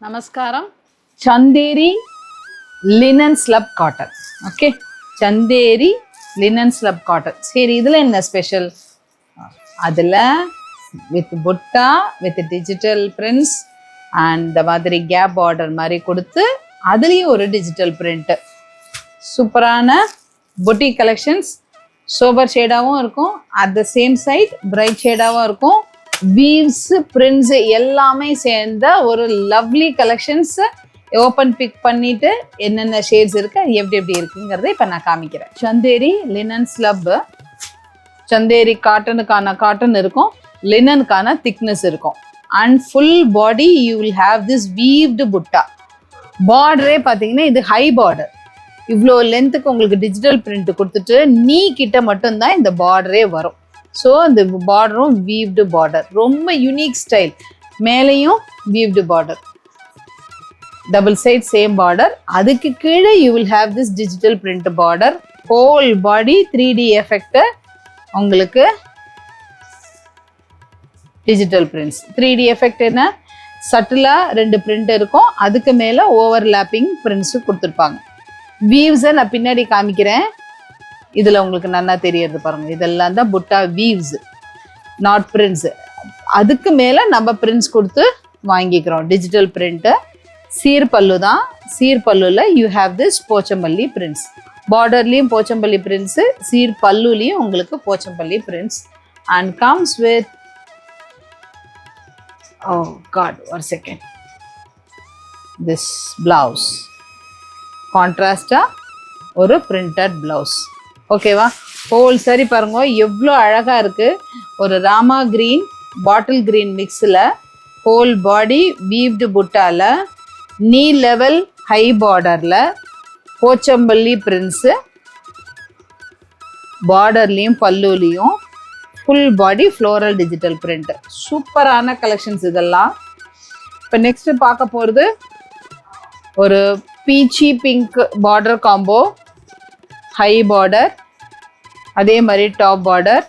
நமஸ்காரம். Chanderi linen slub cotton. Okay, Chanderi linen slub cotton. சரி, இதில் என்ன ஸ்பெஷல்? அதில் வித் புட்டா வித் டிஜிட்டல் பிரிண்ட்ஸ் அண்ட் இந்த மாதிரி கேப் பார்டர் மாதிரி கொடுத்து அதுலேயும் ஒரு டிஜிட்டல் பிரிண்ட்டு. சூப்பரான புட்டிக் கலெக்ஷன்ஸ். சோபர் ஷேடாகவும் இருக்கும், at the same side bright ஷேடாகவும் இருக்கும். வீவ்ஸ் பிரிண்ட்ஸ் எல்லாமே சேர்ந்த ஒரு லவ்லி கலெக்ஷன்ஸ். ஓப்பன் பிக் பண்ணிட்டு என்னென்ன ஷேட்ஸ் இருக்கு, எப்படி எப்படி இருக்குங்கிறத இப்போ நான் காமிக்கிறேன். Chanderi linen slub. சந்தேரி காட்டனுக்கான காட்டன் இருக்கும், லினனுக்கான திக்னஸ் இருக்கும். And full body you will have this weaved butta. பார்டரே பார்த்தீங்கன்னா இது ஹை பார்டர். இவ்வளோ லென்த்துக்கு உங்களுக்கு டிஜிட்டல் பிரிண்ட் கொடுத்துட்டு நீ கிட்ட மட்டும்தான் இந்த பார்டரே வரும். ஸோ இந்த பார்டரும் வீவ்டு பார்டர், ரொம்ப யூனிக் ஸ்டைல். மேலேயும் weaved border, double side same border. அதுக்கு கீழே you will have this digital print border. Whole body 3D effect உங்களுக்கு டிஜிட்டல் பிரிண்ட்ஸ். 3D எஃபெக்ட் என்ன? சட்டிலாக 2 பிரிண்ட் இருக்கும், அதுக்கு மேலே ஓவர்லாப்பிங் பிரிண்ட்ஸு கொடுத்துருப்பாங்க. வீவ்ஸை நான் பின்னாடி காமிக்கிறேன், இதில் உங்களுக்கு நல்லா தெரியறது பாருங்க. இதெல்லாம் தான் புட்டா வீவ்ஸ், நாட் பிரிண்ட்ஸ். அதுக்கு மேலே நம்ம பிரிண்ட்ஸ் கொடுத்து வாங்கிக்கிறோம் டிஜிட்டல் பிரிண்ட்டு. சீர் பல்லு தான். சீர் பல்லுல you have this Pochampally prints. பார்டர்லேயும் போச்சம்பள்ளி பிரிண்ட்ஸு, சீர் பல்லுலேயும் உங்களுக்கு Pochampally prints. And comes with ஒரு செகண்ட், திஸ் பிளவுஸ். கான்ட்ராஸ்டாக ஒரு பிரிண்டட் பிளவுஸ். ஓகேவா? ஹோல் சரி பாருங்க எவ்வளோ அழகாக இருக்குது. ஒரு ராமா க்ரீன் பாட்டில் க்ரீன் மிக்ஸில் ஹோல் பாடி வீவ்டு புட்டாவில் நீ லெவல் ஹை பார்டரில் போச்சம்பள்ளி பிரிண்ட்ஸு, பார்டர்லேயும் பல்லுலேயும் full body floral digital print. சூப்பரான கலெக்ஷன்ஸ் இதெல்லாம். இப்போ நெக்ஸ்ட்டு பார்க்க போகிறது ஒரு peachy pink border combo, high border, அதே மாதிரி top border,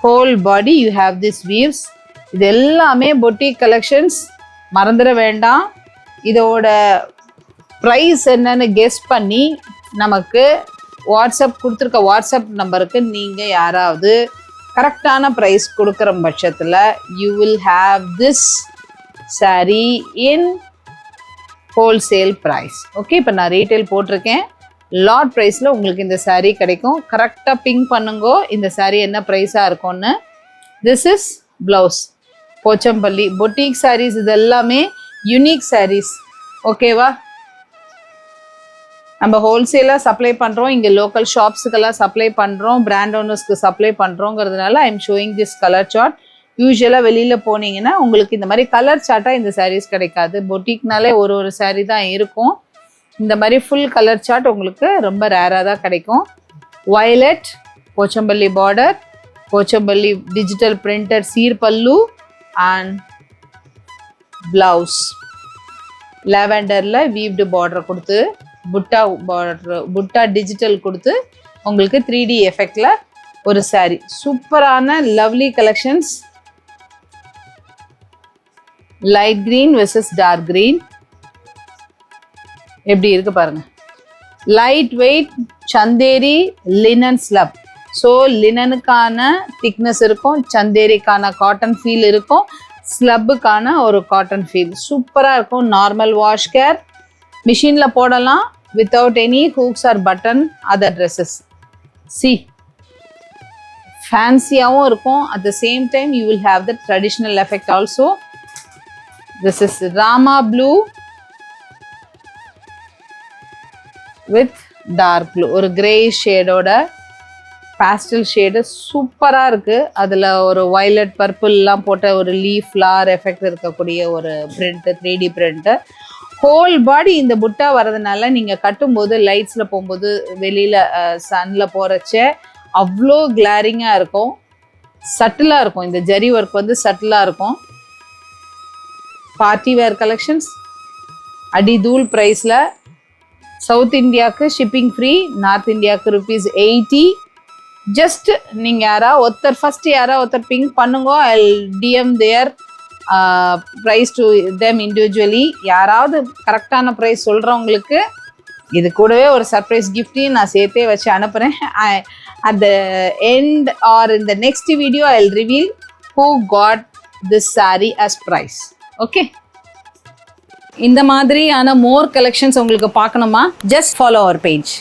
whole body you have this weaves. இது எல்லாமே பொட்டிக் கலெக்ஷன்ஸ், மறந்துட வேண்டாம். இதோட ப்ரைஸ் என்னன்னு கெஸ் பண்ணி நமக்கு வாட்ஸ்அப் கொடுத்துருக்க வாட்ஸ்அப் நம்பருக்கு நீங்கள் யாராவது கரெக்டான ப்ரைஸ் கொடுக்குற பட்சத்தில் you will have this saree in wholesale price. Okay, இப்போ நான் ரீட்டைல் போட்டிருக்கேன். லாட் ப்ரைஸில் உங்களுக்கு இந்த சாரீ கிடைக்கும். கரெக்டாக பிங்க் பண்ணுங்கோ இந்த சாரீ என்ன ப்ரைஸாக இருக்கும்னு. This is blouse. Pochampalli boutique sarees இது எல்லாமே யூனிக் சாரீஸ். ஓகேவா? நம்ம ஹோல்சேலாக சப்ளை பண்ணுறோம், இங்கே லோக்கல் ஷாப்ஸுக்கெல்லாம் சப்ளை பண்ணுறோம், பிராண்ட் ஓனர்ஸ்க்கு சப்ளை பண்ணுறோங்கிறதுனால I am showing this colour chart. யூஸ்வலாக வெளியில் போனீங்கன்னா உங்களுக்கு இந்த மாதிரி கலர் சார்ட்டாக இந்த சாரீஸ் கிடைக்காது. பொட்டிக்னாலே ஒரு சாரீ தான் இருக்கும். இந்த மாதிரி ஃபுல் கலர் சார்ட் உங்களுக்கு ரொம்ப ரேராக தான் கிடைக்கும். Violet Pochampalli border, Pochampalli digital printed சீர் பல்லு அண்ட் பிளவுஸ். லாவெண்டரில் வீவ்டு பார்டர் கொடுத்து புட்டா பார்டர், புட்டா டிஜிட்டல் கொடுத்து உங்களுக்கு 3D எஃபெக்டில் ஒரு சாரீ. சூப்பரான lovely collections. Light green versus dark green எப்படி இருக்கு பாருங்க. Light weight Chanderi linen slub. So லினனுக்கான திக்னஸ் இருக்கும், சந்தேரிக்கான காட்டன் ஃபீல் இருக்கும், ஸ்லப்புக்கான ஒரு காட்டன் ஃபீல். சூப்பராக இருக்கும். நார்மல் வாஷ் கேர், மிஷினில் போடலாம் without any hooks or button other dresses. சி ஃபேன்சியாகவும் இருக்கும், at the same time you will have the traditional effect also. This is Rama blue with dark blue, ஒரு கிரே ஷேடோட பேஸ்டல் ஷேடு சூப்பராக இருக்குது. அதில் ஒரு வயலட் பர்பிள்லாம் போட்ட ஒரு லீஃப் ஃப்ளவர் எஃபெக்ட் இருக்கக்கூடிய ஒரு பிரிண்ட்டு, 3D பிரிண்ட்டு. ஹோல் பாடி இந்த புட்டா வர்றதுனால நீங்கள் கட்டும்போது லைட்ஸில் போகும்போது வெளியில் சன்னில் போகிறச்ச அவ்வளோ கிளாரிங்காக இருக்கும், சட்டிலாக இருக்கும். இந்த ஜரி ஒர்க் வந்து சட்டிலாக இருக்கும். பார்ட்டி வேர் கலெக்ஷன்ஸ் அடி தூள் ப்ரைஸில். சவுத் இந்தியாவுக்கு ஷிப்பிங் ஃப்ரீ, நார்த் இந்தியாவுக்கு ₹80. ஜஸ்ட் நீங்கள் ஒருத்தர் ஃபஸ்ட்டு ஒருத்தர் பிங்க் பண்ணுங்க, I DM their price to them individually. யாராவது கரெக்டான ப்ரைஸ் சொல்கிறவங்களுக்கு இது கூடவே ஒரு சர்ப்ரைஸ் கிஃப்டையும் நான் சேர்த்தே வச்சு அனுப்புகிறேன். At the end or in the next video I will reveal who got this saree as prize. ஓகே, இந்த மாதிரியான மோர் கலெக்ஷன்ஸ் உங்களுக்கு பார்க்கணுமா? Just follow our page.